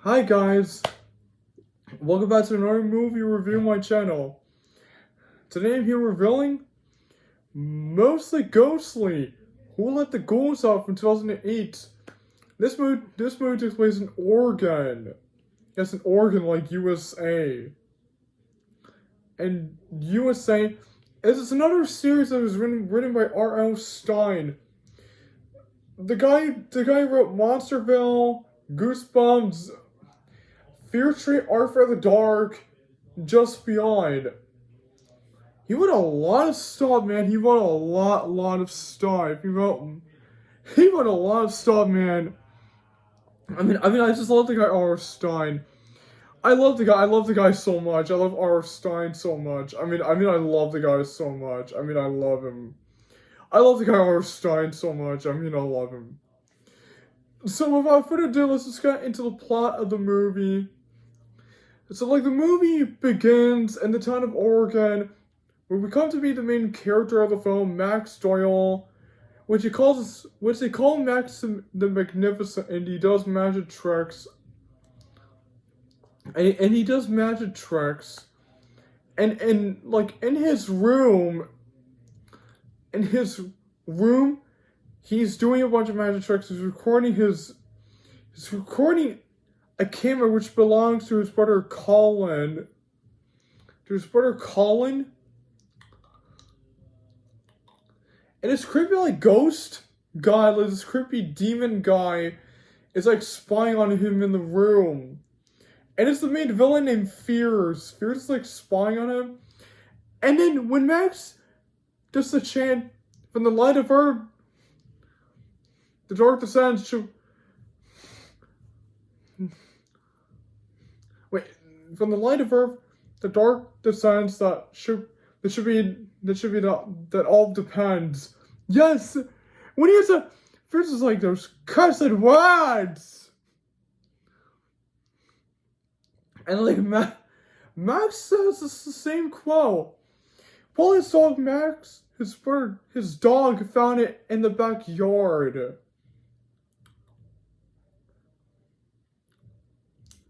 Hi guys, welcome back to another movie review on my channel. Today I'm here reviewing Mostly Ghostly, Who Let the Ghouls Out from 2008. This movie takes place in Oregon. Yes, in Oregon, like USA. And USA is another series that was written by R.L. Stine. The guy who wrote Monsterville, Goosebumps, Fear Street, Art for the Dark, Just Beyond. He wrote a lot of stuff, man. He wrote a lot of stuff. He wrote a lot of stuff, man. I mean, I just love the guy R. Stein. I love the guy so much. I love R. Stein so much. I love the guy so much. I love him. I love the guy R. Stein so much. I love him. So without further ado, let's just get into the plot of the movie. So, the movie begins in the town of Oregon, where we come to meet the main character of the film, Max Doyle, which they call Max the Magnificent, and he does magic tricks. And he does magic tricks. And in his room, he's doing a bunch of magic tricks. He's recording a camera which belongs to his brother Colin. And this creepy ghost guy, this creepy demon guy, is spying on him in the room. And it's the main villain named Fears. Fears is spying on him. And then when Max does the chant, from the light of earth, the dark descends to... From the light of earth, the dark descends, that all depends. Yes! When he hears a... Fears is those cursed words! And Max says it's the same quote. Paul's dog Max, his dog found it in the backyard.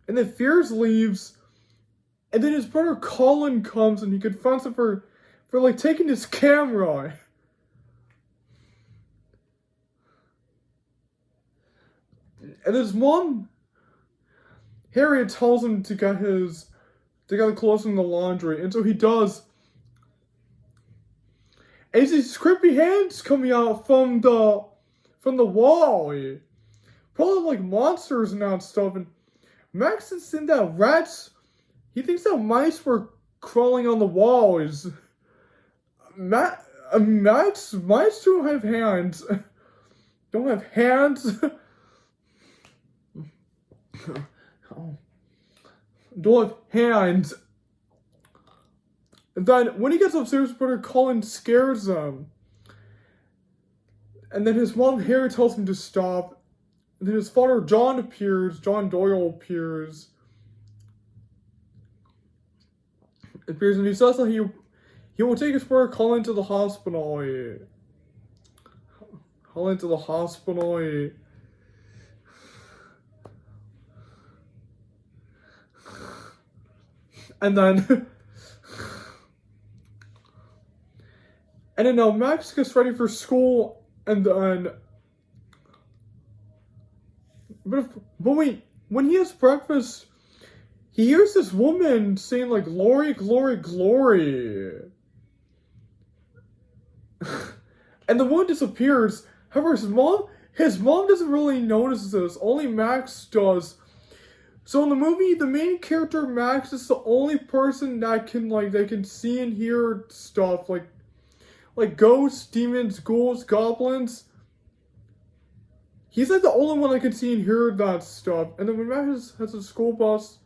And then Fears leaves, and then his brother Colin comes and he confronts him for taking his camera. And his mom, Harriet, tells him to get the clothes from the laundry, and so he does. And these creepy hands coming out from the wall, probably monsters and that stuff. And Max is in that rats. He thinks that mice were crawling on the walls. Mice don't have hands. Don't have hands. Don't have hands. And then when he gets upstairs, brother Colin scares him. And then his mom Harry tells him to stop. And then his father John Doyle appears. And he says that he will take his brother Colin to the hospital. And then Max gets ready for school, and then but when he has breakfast, he hears this woman saying glory, glory, glory. And the woman disappears. However, his mom doesn't really notice this. Only Max does. So in the movie, the main character Max is the only person that can see and hear stuff like ghosts, demons, ghouls, goblins. He's the only one that can see and hear that stuff. And then when Max has a school bus,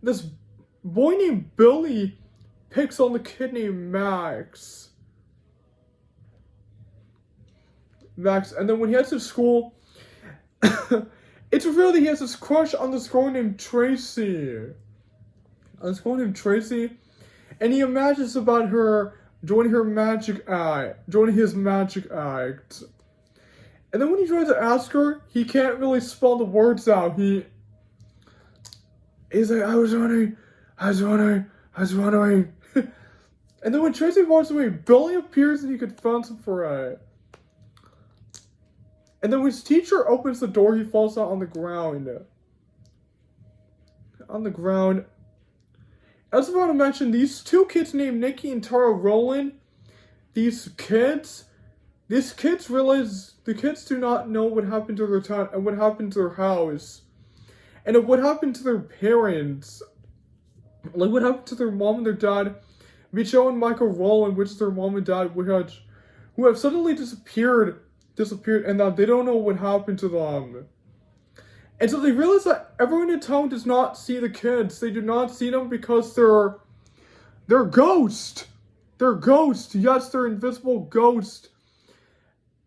this boy named Billy picks on the kid named Max. And then when he heads to school, it's revealed that he has this crush on this girl named Tracy. And he imagines about her joining his magic act. And then when he tries to ask her, he can't really spell the words out. He's like, I was wondering. And then when Tracy walks away, Billy appears and he confronts him for it. And then when his teacher opens the door, he falls out on the ground. I also want to mention these two kids named Nikki and Tara Rowland. These kids realize the kids do not know what happened to their town and what happened to their house. And what happened to their parents. Like what happened to their mom and their dad. Michelle and Michael Rowland, which is their mom and dad, who have suddenly disappeared, and that they don't know what happened to them. And so they realize that everyone in town does not see the kids. They do not see them because they're ghosts. They're ghosts. Yes, they're invisible ghosts.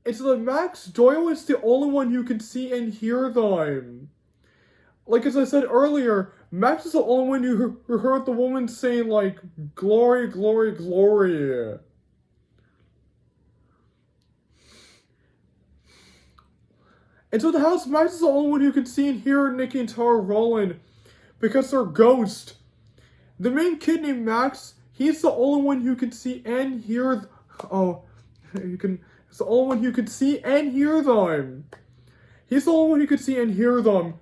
And so that Max Doyle is the only one who can see and hear them. Like as I said earlier, Max is the only one who heard the woman saying like, glory, glory, glory. And so the house, Max is the only one who can see and hear Nikki and Tara Rowland because they're ghosts. The main kid named Max, he's the only one who can see and hear. He's the only one who can see and hear them. He's the only one who could see and hear them.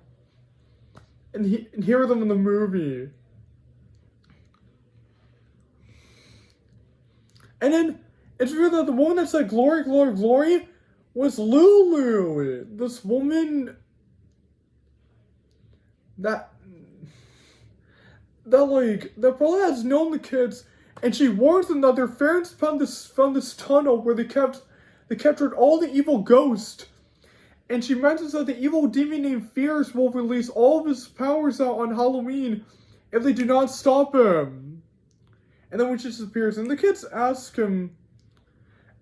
And hear them in the movie. And then it's revealed that the woman that said glory, glory, glory was Lulu. This woman that probably has known the kids, and she warns them that their parents found this tunnel where they captured all the evil ghosts. And she mentions that the evil demon named Fierce will release all of his powers out on Halloween if they do not stop him. And then when she disappears, and the kids ask him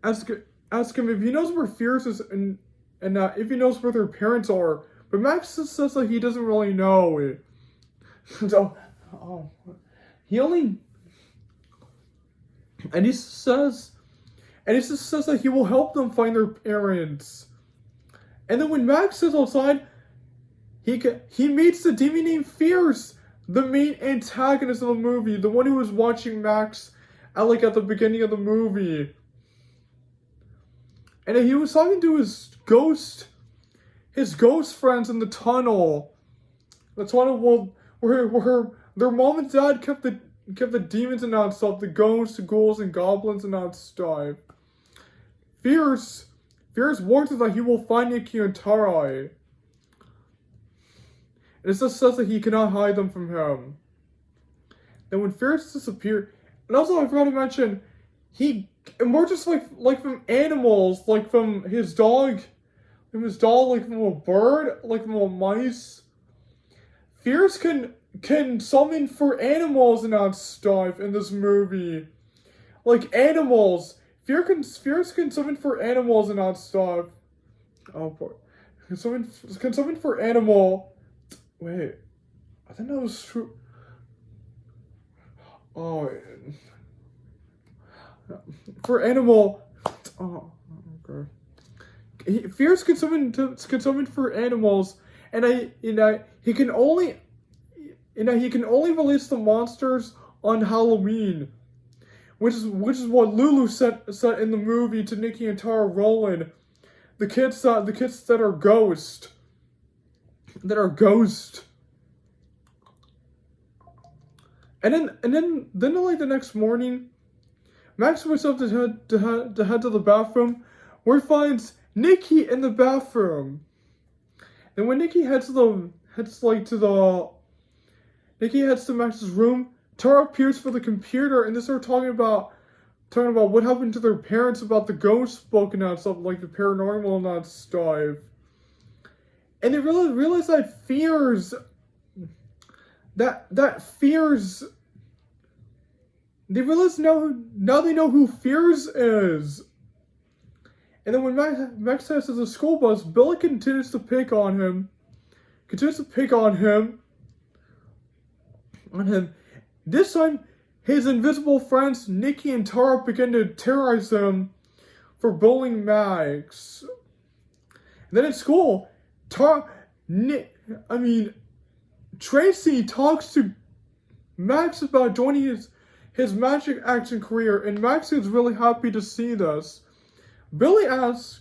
if he knows where Fierce is and if he knows where their parents are. But Max just says that he doesn't really know. So, he only, and he just says that he will help them find their parents. And then when Max is outside, he meets the demon named Fierce, the main antagonist of the movie, the one who was watching Max at the beginning of the movie. And he was talking to his ghost friends in the tunnel. The tunnel where their mom and dad kept the demons and that stuff, the ghosts, the ghouls, and goblins and that stuff. Fierce warns us that he will find Nikki and Tara. And it just says that he cannot hide them from him. Then when Fierce disappeared, and also I forgot to mention, he emerges like from animals, like from his dog, like from a bird, like from a mice. Fierce can summon for animals and that stuff in this movie. Like animals. Fierce can summon for animals and that stuff. Oh boy. Can summon for animal. Wait. I think that was true. Oh. For animal. Oh, okay. Fierce can summon for animals, and he can only release the monsters on Halloween. Which is what Lulu said in the movie to Nikki and Tara Rowland. The kids that are ghosts. And then like the next morning, Max wakes up to head to the bathroom, where he finds Nikki in the bathroom. And when Nikki heads to Max's room, Tara appears for the computer, and they start talking about what happened to their parents, about the ghost book and that stuff, like the paranormal and that stuff. And they realize that fears. They realize now they know who Fierce is. And then when Max heads to the school bus, Billy continues to pick on him. This time, his invisible friends, Nikki and Tara, begin to terrorize him for bullying Max. Then at school, Tracy talks to Max about joining his magic acting career, and Max is really happy to see this. Billy asks,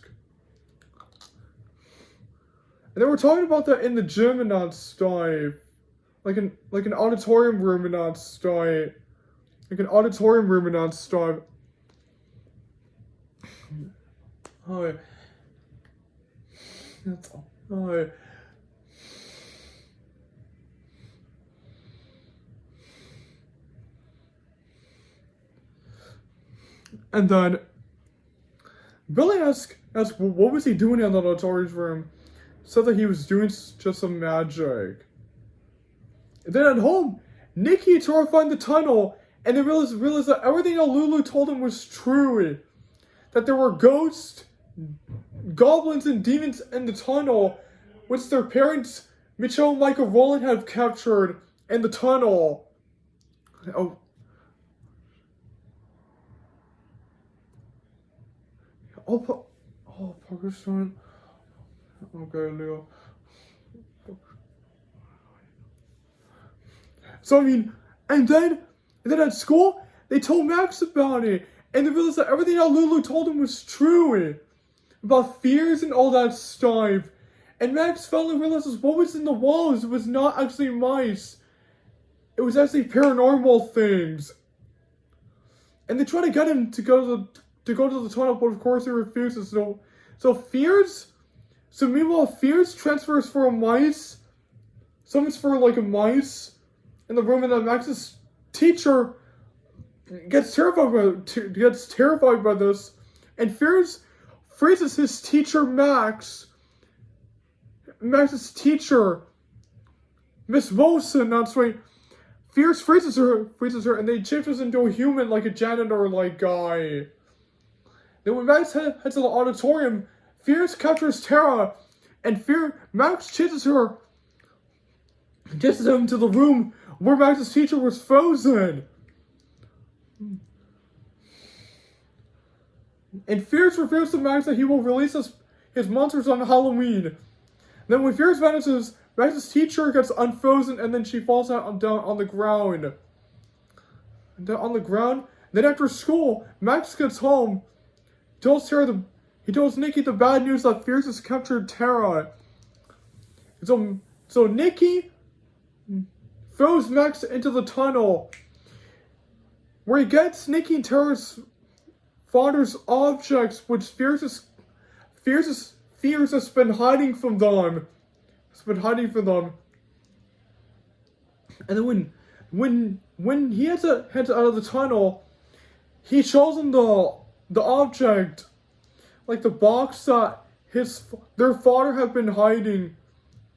and they were talking about that in the gym and that stuff, like an auditorium room and that stuff, Hi. That's all. Hi. And then Billy asked what was he doing in the auditorium room. Said that he was doing just some magic. And then at home, Nikki and Tora find the tunnel, and they realize that everything that Lulu told them was true. That there were ghosts, goblins, and demons in the tunnel, which their parents, Mitchell and Michael Rowland, have captured in the tunnel. Pakistan. Okay, Leo. So and then at school, they told Max about it, and they realized that everything that Lulu told him was true. About fears and all that stuff. And Max finally realizes what was in the walls was not actually mice. It was actually paranormal things. And they try to get him to go to the tunnel, but of course he refuses. So meanwhile, Fears transfers for a mice, summons for like a mice in the room, and then Max's teacher gets terrified by this, and Fears freezes his teacher Max's teacher, Miss Wilson. That's right. Fears freezes her, and they changes into a human, like a janitor-like guy. Then when Max heads to the auditorium, Fears captures Tara, and Max chases him to the room where Max's teacher was frozen. And Fears reveals to Max that he will release his monsters on Halloween. Then when Fears vanishes, Max's teacher gets unfrozen, and then she falls down on the ground. Then after school, Max gets home, he tells Nikki the bad news that Fears has captured Tara. So Nikki throws Max into the tunnel, where he gets Nikki and Tara's father's objects, which Fears has been hiding from them. And then when he heads out of the tunnel, he shows them the object, like the box that their father have been hiding.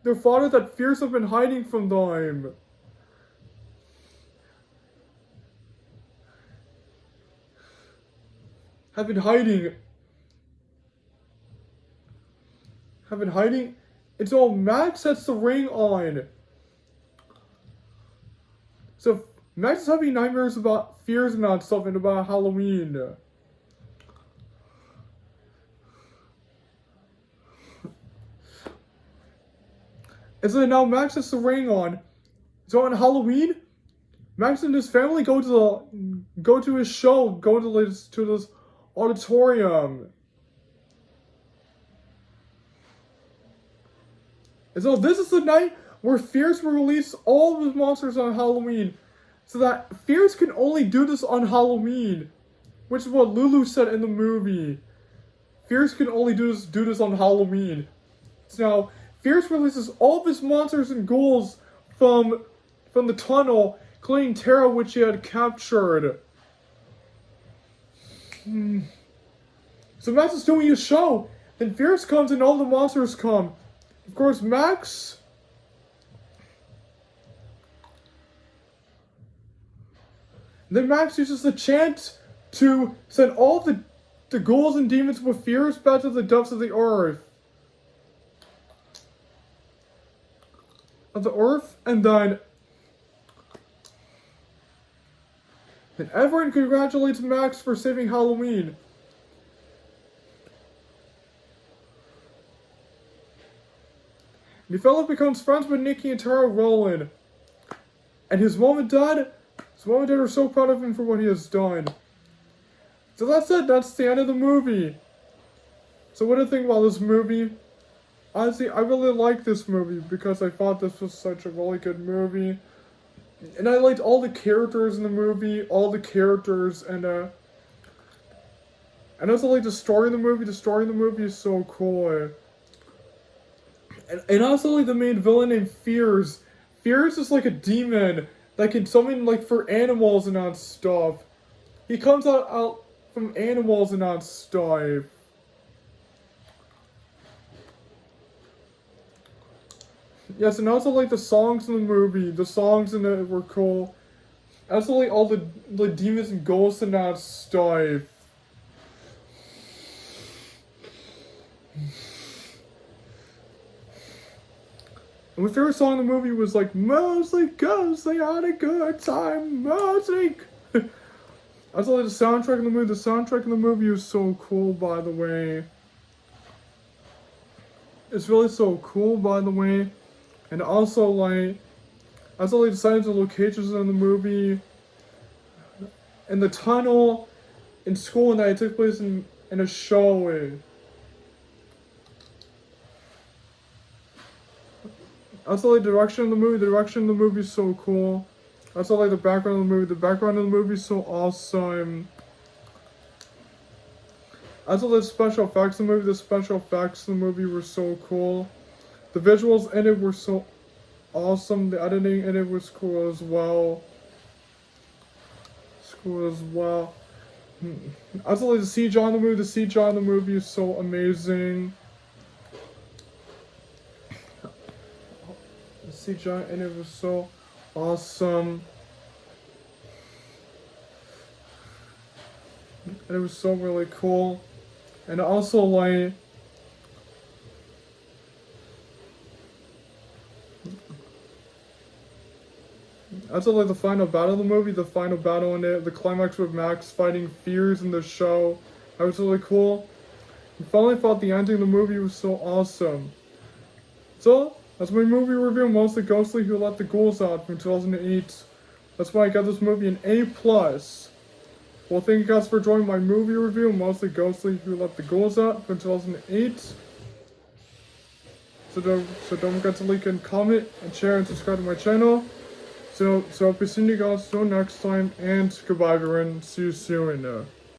Their father that Fears have been hiding from them. Have been hiding. And so Max sets the ring on. So Max is having nightmares about Fears and that stuff, and about Halloween. And so now Max has the ring on. So on Halloween, Max and his family go to his show, go to this auditorium. And so this is the night where Fears will release all of his monsters on Halloween. So that Fears can only do this on Halloween. Which is what Lulu said in the movie. Fears can only do this on Halloween. So now, Fears releases all of his monsters and ghouls from the tunnel, including Tara, which he had captured. So Max is doing his show. Then Fears comes and all the monsters come. Of course, Max... Then Max uses the chant to send all the ghouls and demons with Fears back to the depths of the earth. And then everyone congratulates Max for saving Halloween. The fellow becomes friends with Nikki and Tara Rowland. And his mom and dad are so proud of him for what he has done. So that's it, that's the end of the movie. So what do you think about this movie? Honestly, I really liked this movie because I thought this was such a really good movie. And I liked all the characters in the movie, and also like the story in the movie. The story in the movie is so cool. And also like the main villain named Fears. Fears is like a demon that can summon like for animals and that stuff. He comes out from animals and that stuff. Yes, and also like the songs in the movie. The songs in it were cool. Also like all the demons and ghosts and that stuff. And my favorite song in the movie was like, mostly ghosts, they had a good time, mostly. Also like the soundtrack in the movie. The soundtrack in the movie is so cool, by the way. It's really so cool, by the way. And also like the signs of locations in the movie. And the tunnel in school and that it took place in a show. Also like the direction of the movie. The direction of the movie is so cool. Also like the background of the movie. The background of the movie is so awesome. Also the special effects in the movie. The special effects in the movie were so cool. The visuals in it were so awesome. The editing in it was cool as well. Also like the CGI in the movie. The CGI in the movie is so amazing. The CGI in it was so awesome. And it was so really cool. And also like the final battle of the movie, the final battle in it, the climax with Max fighting Fears in the show. That was really cool. And finally thought the ending of the movie was so awesome. So, that's my movie review, Mostly Ghostly Who Let the Ghouls Out from 2008. That's why I got this movie an A+. Well, thank you guys for joining my movie review, Mostly Ghostly Who Let the Ghouls Out from 2008. So don't forget to like and comment and share and subscribe to my channel. So I'll be seeing you guys till next time, and goodbye everyone, see you soon.